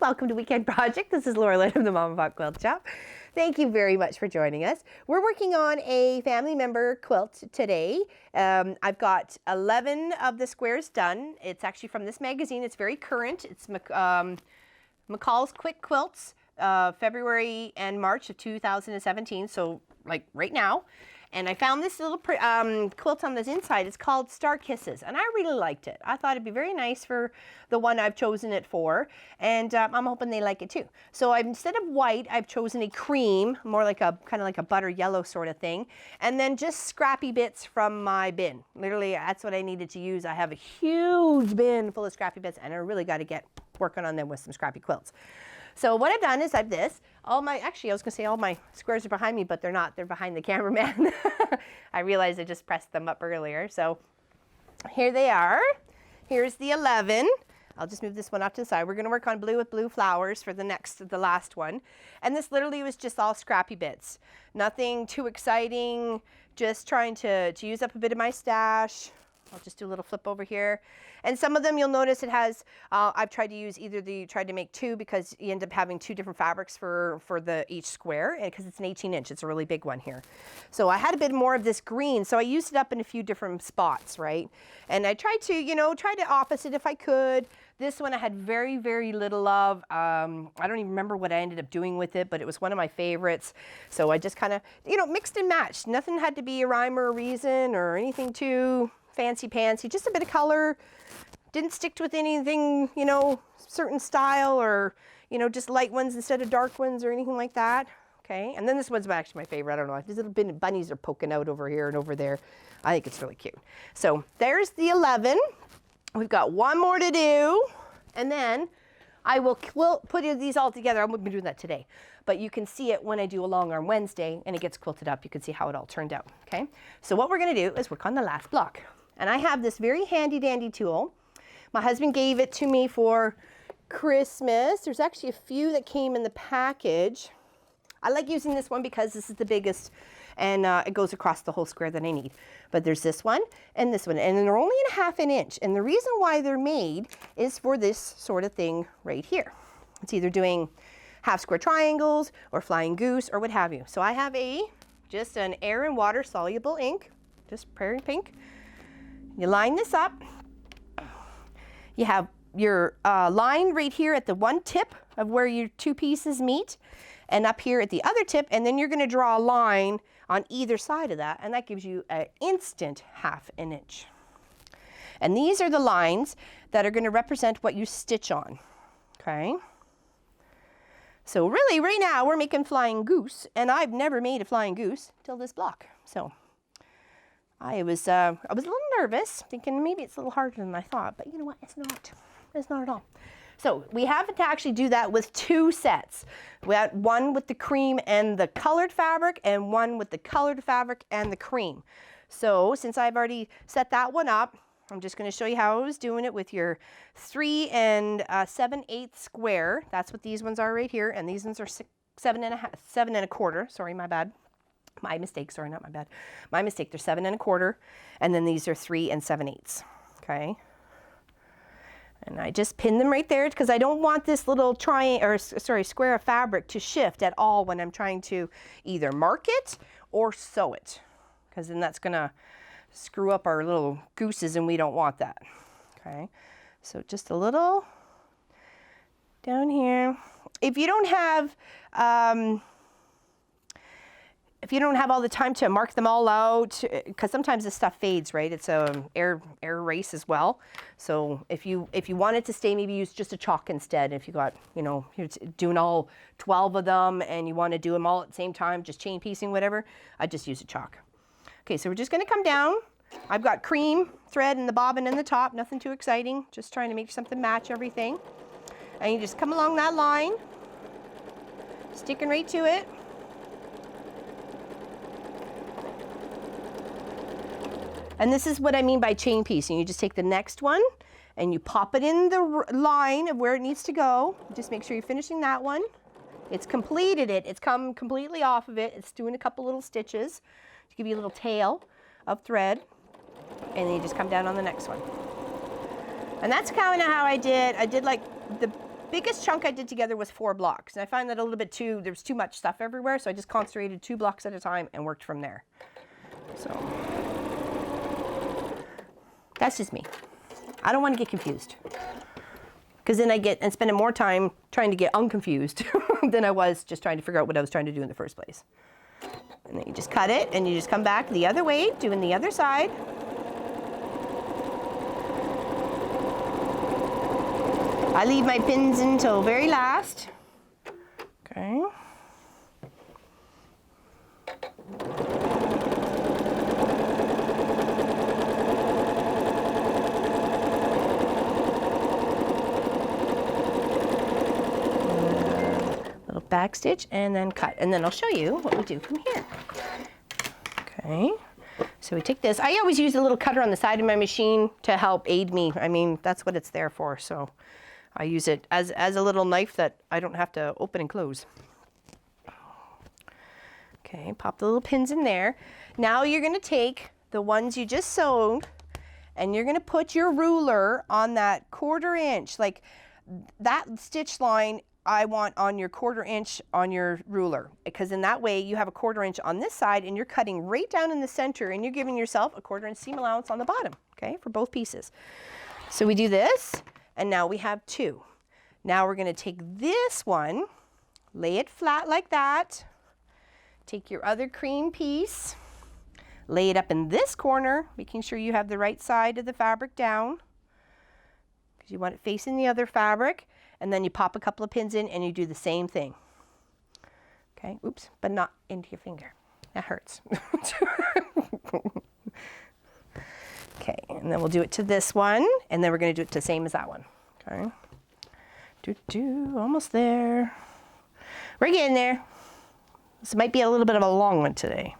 welcome to Weekend Project. This is Laura Lynn of the Mama Pot Quilt Shop. Thank you very much for joining us. We're working on a family member quilt today. I've got 11 of the squares done. It's actually from this magazine. It's very current. It's McCall's Quick Quilts, February and March of 2017, so like right now. And I found this little quilt on this inside. It's called Star Kisses, and I really liked it. I thought it'd be very nice for the one I've chosen it for, and I'm hoping they like it too. So instead of white, I've chosen a cream, more like a kind of like a butter yellow sort of thing, and then just scrappy bits from my bin. Literally, that's what I needed to use. I have a huge bin full of scrappy bits, and I really got to get working on them with some scrappy quilts. So what I've done is I've actually I was gonna say all my squares are behind me, but they're not, they're behind the cameraman. I realized I just pressed them up earlier. So here they are. Here's the 11. I'll just move this one off to the side. We're gonna work on blue with blue flowers for the last one. And this literally was just all scrappy bits. Nothing too exciting, just trying to use up a bit of my stash. I'll just do a little flip over here. And some of them you'll notice it has, I've tried to use tried to make two because you end up having two different fabrics for each square, and because it's an 18-inch, it's a really big one here. So I had a bit more of this green, so I used it up in a few different spots, right? And I tried to, try to opposite if I could. This one I had very, very little of. I don't even remember what I ended up doing with it, but it was one of my favorites. So I just kind of, mixed and matched. Nothing had to be a rhyme or a reason or anything too fancy-pantsy, just a bit of color. Didn't stick with anything, certain style or, just light ones instead of dark ones or anything like that. Okay, and then this one's actually my favorite. I don't know, these little bunnies are poking out over here and over there. I think it's really cute. So there's the 11. We've got one more to do, and then I will put these all together. I'm going to be doing that today, but you can see it when I do a long arm Wednesday and it gets quilted up. You can see how it all turned out. Okay, so what we're going to do is work on the last block. And I have this very handy dandy tool. My husband gave it to me for Christmas. There's actually a few that came in the package. I like using this one because this is the biggest, and it goes across the whole square that I need. But there's this one, and they're only in a 1/2 inch. And the reason why they're made is for this sort of thing right here. It's either doing half square triangles or flying goose or what have you. So I have just an air and water soluble ink, just prairie pink. You line this up. You have your line right here at the one tip of where your two pieces meet, and up here at the other tip, and then you're going to draw a line on either side of that, and that gives you an instant 1/2 inch. And these are the lines that are going to represent what you stitch on. Okay? So really, right now, we're making flying goose, and I've never made a flying goose till this block. So I was a little nervous, thinking maybe it's a little harder than I thought, but you know what? It's not. It's not at all. So we have to actually do that with 2 sets. We had one with the cream and the colored fabric, and one with the colored fabric and the cream. So since I've already set that one up, I'm just going to show you how I was doing it with your 3 7/8 square. That's what these ones are right here, and these ones are 7 1/4. Sorry, my bad. My mistake, sorry, not my bad. My mistake, they're 7 1/4, and then these are 3 7/8, okay? And I just pin them right there because I don't want this little square of fabric to shift at all when I'm trying to either mark it or sew it, because then that's gonna screw up our little gooses and we don't want that, okay? So just a little down here. If you don't have all the time to mark them all out, because sometimes this stuff fades, right? It's a air race as well. So if you want it to stay, maybe use just a chalk instead. If you got, you're doing all 12 of them and you want to do them all at the same time, just chain piecing, whatever, I just use a chalk. Okay, so we're just going to come down. I've got cream thread in the bobbin and the top, nothing too exciting, just trying to make something match everything. And you just come along that line, sticking right to it. And this is what I mean by chain piecing. You just take the next one and you pop it in the line of where it needs to go. Just make sure you're finishing that one. It's completed it. It's come completely off of it. It's doing a couple little stitches to give you a little tail of thread. And then you just come down on the next one. And that's kind of how I did like biggest chunk I did together was 4 blocks. And I find that a little bit there was too much stuff everywhere. So I just concentrated 2 blocks at a time and worked from there. So that's just me. I don't want to get confused. Because then I get and spending more time trying to get unconfused than I was just trying to figure out what I was trying to do in the first place. And then you just cut it and you just come back the other way, doing the other side. I leave my pins until very last. Okay. Little back stitch and then cut. And then I'll show you what we do from here. Okay. So we take this. I always use a little cutter on the side of my machine to help aid me. I mean, that's what it's there for. So I use it as a little knife that I don't have to open and close. Okay, pop the little pins in there. Now you're going to take the ones you just sewed and you're going to put your ruler on that 1/4 inch. Like that stitch line I want on your 1/4 inch on your ruler, because in that way you have a 1/4 inch on this side and you're cutting right down in the center and you're giving yourself a 1/4 inch seam allowance on the bottom, okay, for both pieces. So we do this. And now we have 2. Now we're going to take this one, lay it flat like that, take your other cream piece, lay it up in this corner, making sure you have the right side of the fabric down, because you want it facing the other fabric, and then you pop a couple of pins in and you do the same thing. Okay, oops, but not into your finger. That hurts. Okay, and then we'll do it to this one, and then we're going to do it the same as that one. Okay. Almost there. We're getting there. This might be a little bit of a long one today,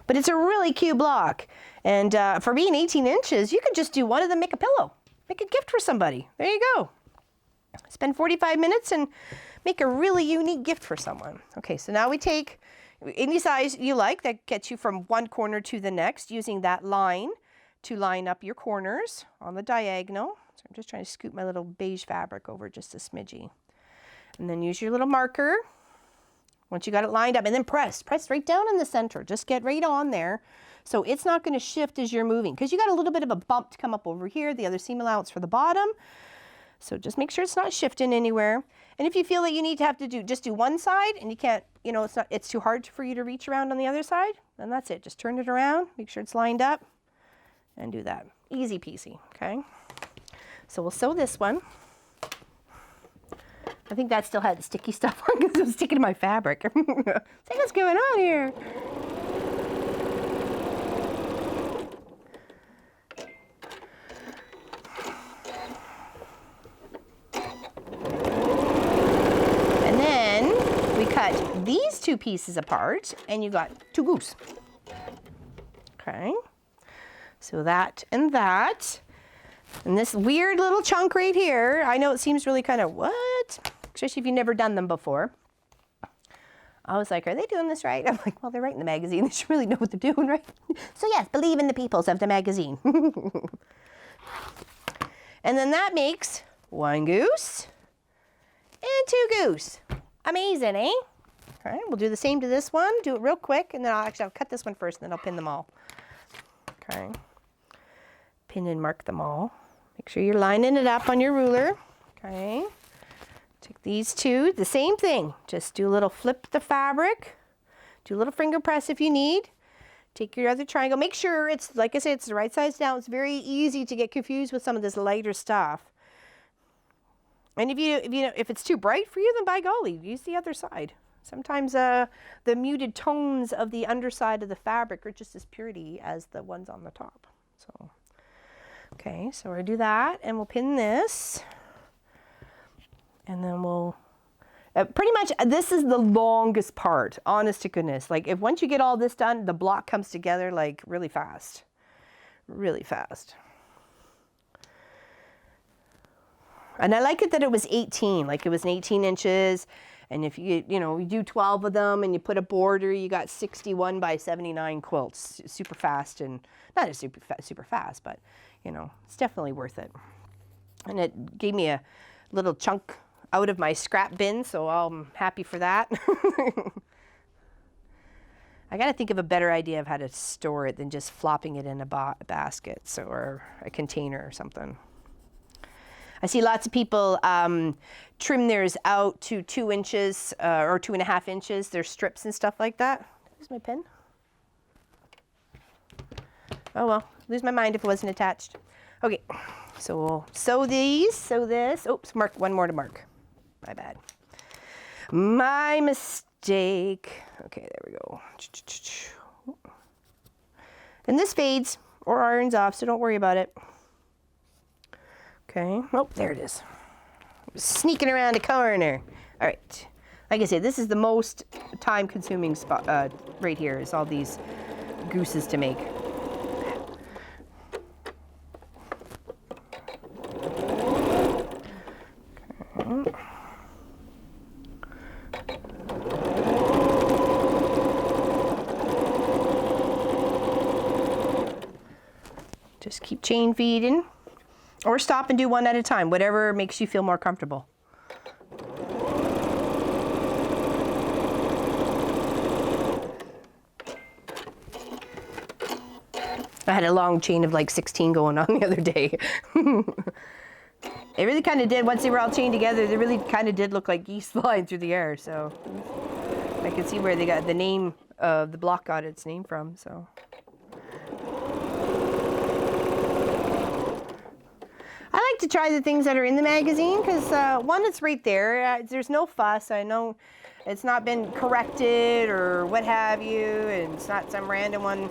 but it's a really cute block. And for being 18 inches, you could just do one of them, make a pillow, make a gift for somebody. There you go. Spend 45 minutes and make a really unique gift for someone. Okay, so now we take any size you like that gets you from one corner to the next, using that line to line up your corners on the diagonal. So I'm just trying to scoot my little beige fabric over just a smidgy. And then use your little marker once you got it lined up, and then press right down in the center. Just get right on there. So it's not going to shift as you're moving, because you got a little bit of a bump to come up over here, the other seam allowance for the bottom. So just make sure it's not shifting anywhere. And if you feel that you need to have to just do one side and you can't, it's too hard for you to reach around on the other side, then that's it. Just turn it around, make sure it's lined up, and do that. Easy peasy, okay? So we'll sew this one. I think that still had the sticky stuff on because it was sticking to my fabric. Say, what's going on here? And then we cut these 2 pieces apart and you got 2 goose. Okay. So that and that. And this weird little chunk right here, I know it seems really kind of, what? Especially if you've never done them before. I was like, are they doing this right? I'm like, well, they're right in the magazine. They should really know what they're doing, right? So yes, believe in the peoples of the magazine. And then that makes 1 goose and 2 goose. Amazing, eh? All right, we'll do the same to this one. Do it real quick, and then I'll cut this one first, and then I'll pin them all. Okay. Pin and mark them all. Make sure you're lining it up on your ruler. Okay. Take these 2, the same thing. Just do a little flip the fabric. Do a little finger press if you need. Take your other triangle. Make sure it's, like I said, it's the right size down. It's very easy to get confused with some of this lighter stuff. And if it's too bright for you, then by golly, use the other side. Sometimes the muted tones of the underside of the fabric are just as pretty as the ones on the top. So, okay, so we'll do that, and we'll pin this, and then we'll, pretty much, this is the longest part, honest to goodness. Like, if once you get all this done, the block comes together, like, really fast. Really fast. And I like it that it was 18, like it was 18 inches. And if you do 12 of them and you put a border, you got 61 by 79 quilts. Super fast, and not as super fast, but it's definitely worth it. And it gave me a little chunk out of my scrap bin, so I'm happy for that. I got to think of a better idea of how to store it than just flopping it in a basket, so, or a container or something. I see lots of people trim theirs out to 2 inches or 2.5 inches. There's strips and stuff like that. There's my pen. Oh well, lose my mind if it wasn't attached. Okay, so we'll sew these, sew this. Oops, mark one more to mark. My bad. My mistake. Okay, there we go. And this fades or irons off, so don't worry about it. Okay, oh, there it is. Sneaking around the corner. All right, like I said, this is the most time-consuming spot right here, is all these gooses to make. Okay. Just keep chain feeding, or stop and do one at a time, whatever makes you feel more comfortable. I had a long chain of like 16 going on the other day. It really kind of did, once they were all chained together, they really kind of did look like geese flying through the air. So I can see where they got the name of the block got its name from. So. I like to try the things that are in the magazine because one, it's right there. There's no fuss. I know it's not been corrected or what have you, and it's not some random one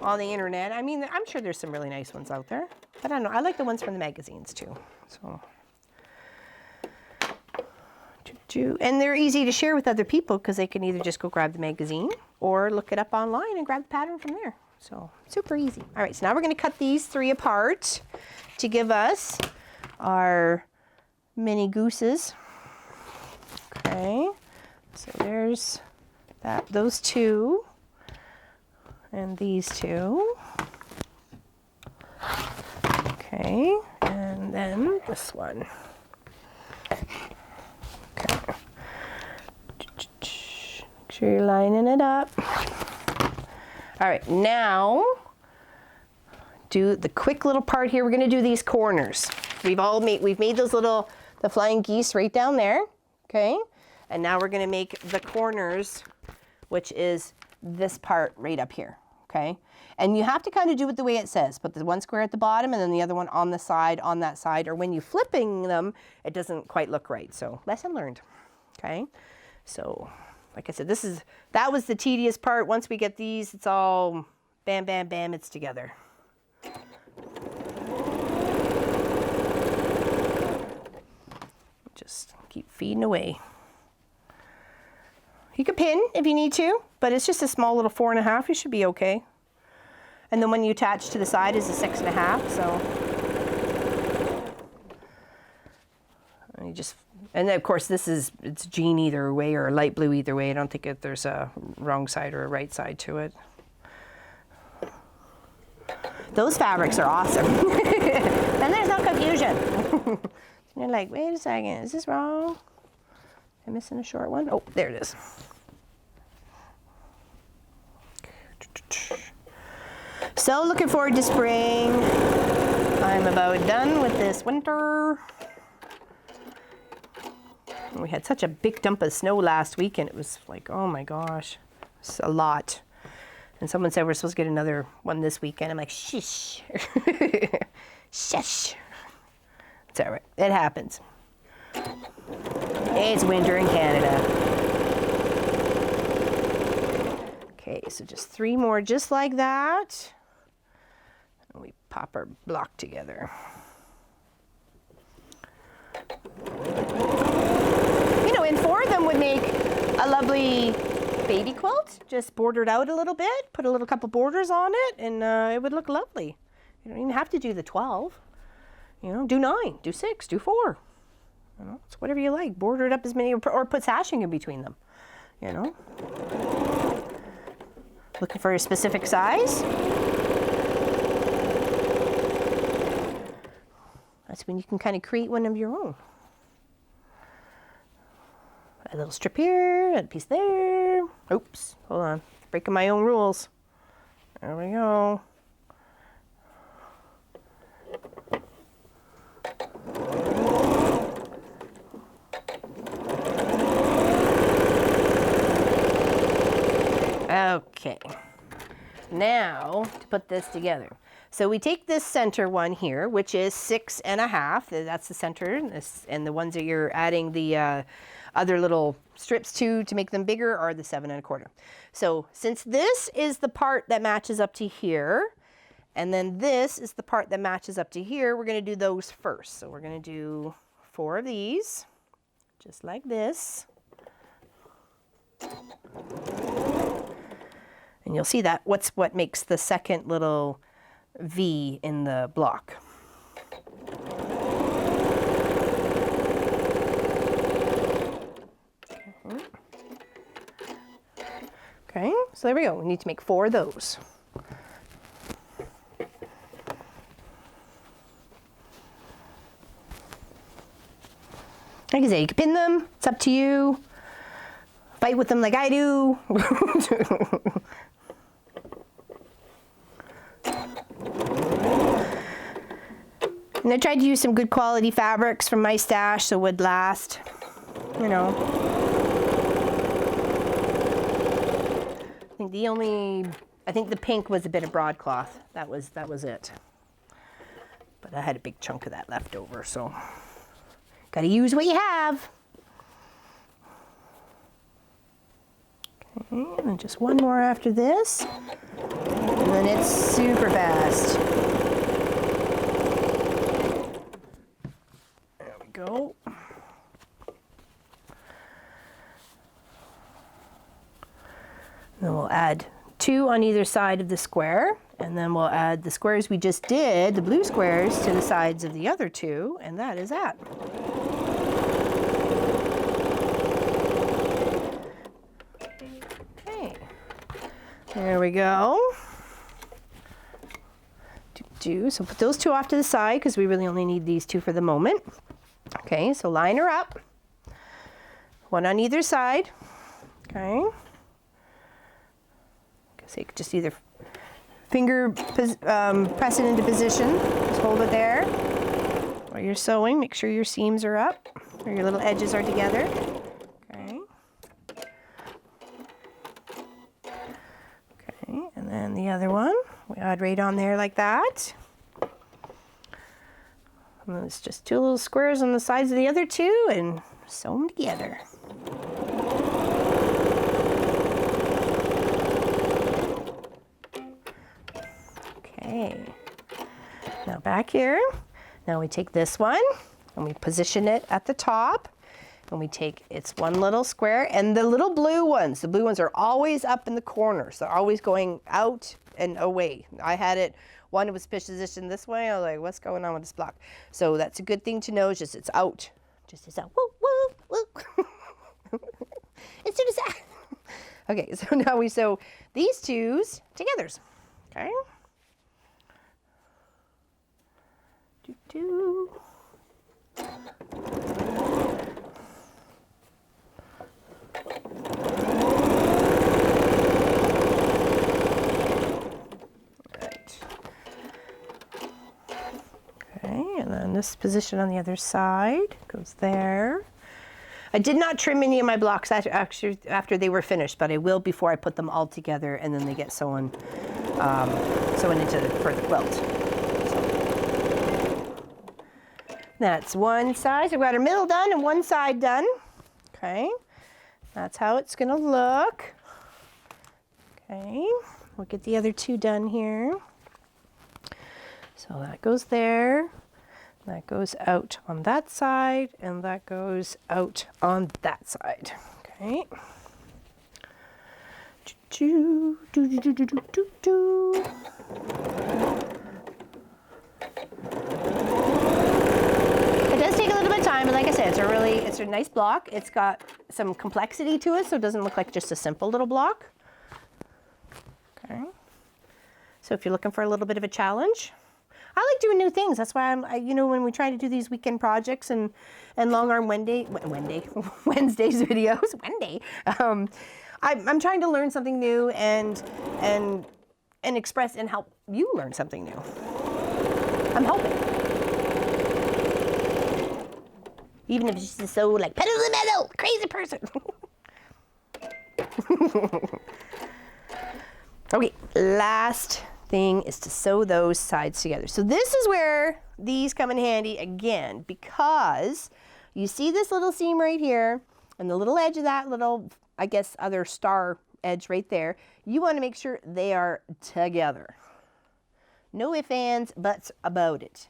on the internet. I mean, I'm sure there's some really nice ones out there, but I don't know. I like the ones from the magazines too. So, and they're easy to share with other people because they can either just go grab the magazine or look it up online and grab the pattern from there. So super easy. All right, so now we're going to cut these 3 apart to give us our mini gooses. Okay, so there's those 2 and these 2. Okay, and then this one. Okay, make sure you're lining it up. All right, now do the quick little part here. We're going to do these corners. We've made those the flying geese right down there, okay? And now we're going to make the corners, which is this part right up here, okay? And you have to kind of do it the way it says. Put the one square at the bottom and then the other one on the side, on that side, or when you're flipping them, it doesn't quite look right. So lesson learned, okay? So like I said, that was the tedious part. Once we get these, it's all bam, bam, bam, it's together. Just keep feeding away. You can pin if you need to, but it's just a small little 4.5. You should be okay. And then when you attach to the side is a 6.5. So and then of course it's jean either way or light blue either way. I don't think there's a wrong side or a right side to it. Those fabrics are awesome. Then there's no confusion. You're like, wait a second, is this wrong? Am I missing a short one? Oh, there it is. So looking forward to spring. I'm about done with this winter. We had such a big dump of snow last week, and it was like, oh my gosh, it's a lot. And someone said we're supposed to get another one this weekend. I'm like, shush. Shush. It's all right. It happens. It's winter in Canada. Okay, so just 3 more just like that. And we pop our block together. You know, and 4 of them would make a lovely baby quilt. Just bordered out a little bit, put a couple borders on it, and it would look lovely. You don't even have to do the 12. You know, do 9, do 6, do 4. You know, it's whatever you like. Border it up as many, or put sashing in between them. You know. Looking for a specific size. That's when you can kind of create one of your own. A little strip here, a piece there. Oops, hold on. Breaking my own rules. There we go. Okay, now to put this together. So we take this center one here, which is 6.5. That's the center, and the ones that you're adding the other little strips to make them bigger are the 7.25. So since this is the part that matches up to here, and then this is the part that matches up to here, we're going to do those first. So we're going to do 4 of these, just like this. And you'll see that what makes the second little V in the block. Okay, so there we go. We need to make 4 of those. Like I say, you can pin them. It's up to you. Fight with them like I do. And I tried to use some good quality fabrics from my stash so it would last, you know. I think the pink was a bit of broadcloth. That was it. But I had a big chunk of that left over, so gotta use what you have. Okay, and then just one more after this. And then it's super fast. There we go. Then we'll add 2 on either side of the square, and then we'll add the squares we just did, the blue squares, to the sides of the other 2, and that is that. Okay, there we go. So put those 2 off to the side because we really only need these 2 for the moment. Okay, so line her up, 1 on either side. Okay. So you could just either press it into position, just hold it there. While you're sewing, make sure your seams are up or your little edges are together. Okay. Okay, and then the other one, we add right on there like that. And then it's just 2 little squares on the sides of the other 2 and sew them together. Okay, now back here, now we take this one and we position it at the top, and we take its one little square, and the little blue ones, are always up in the corners. They're always going out and away. I had it, one was positioned this way. I was like, what's going on with this block? So that's a good thing to know, just it's out. Just it's out, woo, woo, woo. As soon as that. Okay, so now we sew these 2s together, okay? Right. Okay, and then this position on the other side goes there. I did not trim any of my blocks after they were finished, but I will before I put them all together, and then they get sewn into for the quilt. That's one side. So we've got our middle done and one side done. Okay, that's how it's gonna look. Okay, we'll get the other 2 done here. So that goes there, that goes out on that side, and that goes out on that side. Okay. It's a nice block. It's got some complexity to it, so it doesn't look like just a simple little block. Okay. So if you're looking for a little bit of a challenge, I like doing new things. That's why you know, when we try to do these weekend projects and long arm Wednesdays videos, I'm trying to learn something new and express and help you learn something new. I'm hoping. Even if it's just so like pedal to the metal, crazy person. Okay, last thing is to sew those sides together. So this is where these come in handy again, because you see this little seam right here and the little edge of that little, I guess, other star edge right there. You want to make sure they are together. No ifs, ands, buts about it.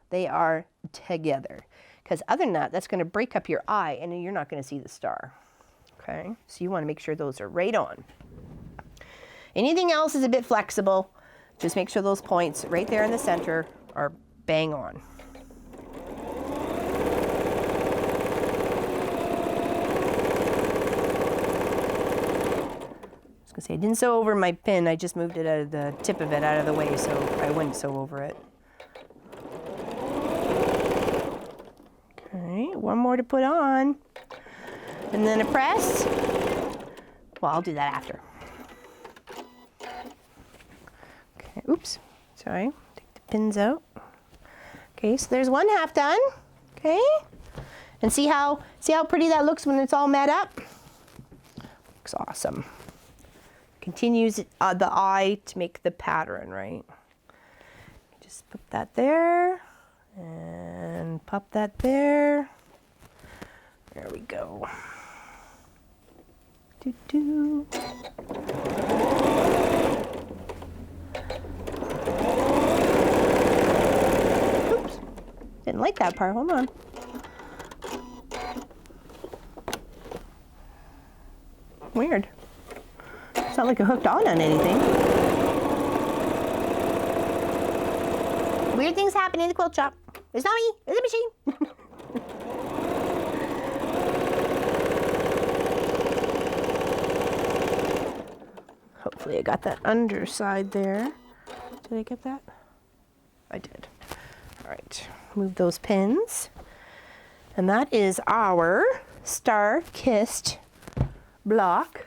They are together. Because other than that, that's going to break up your eye and you're not going to see the star. Okay, so you want to make sure those are right on. Anything else is a bit flexible. Just make sure those points right there in the center are bang on. I was going to say, I didn't sew over my pin. I just moved it out of the tip of it out of the way so I wouldn't sew over it. Okay, one more to put on. And then a press. Well, I'll do that after. Okay, oops, sorry, take the pins out. Okay, so there's one half done, okay? And see how pretty that looks when it's all met up? Looks awesome. Continues the eye to make the pattern, right? Just put that there, and pop that there. There we go. Doo-doo. Oops, didn't like that part, hold on. Weird. It's not like it hooked on anything. Weird things happen in the quilt shop. It's not me, it's a machine. Hopefully I got that underside there. Did I get that? I did. All right, move those pins. And that is our star-kissed block.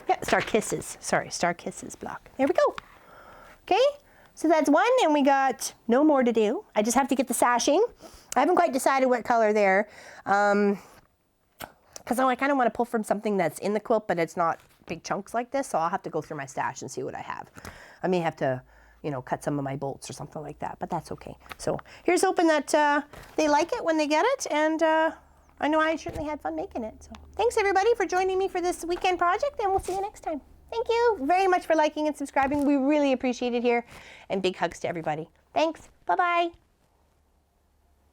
Yeah, star kisses. Sorry, star kisses block. There we go. Okay, so that's one, and we got no more to do. I just have to get the sashing. I haven't quite decided what color there, because I kind of want to pull from something that's in the quilt, but it's not big chunks like this, so I'll have to go through my stash and see what I have. I may have to, you know, cut some of my bolts or something like that, but that's okay. So here's hoping that they like it when they get it, and I know I certainly had fun making it. So thanks everybody for joining me for this weekend project, and we'll see you next time. Thank you very much for liking and subscribing. We really appreciate it here, and big hugs to everybody. Thanks. Bye-bye.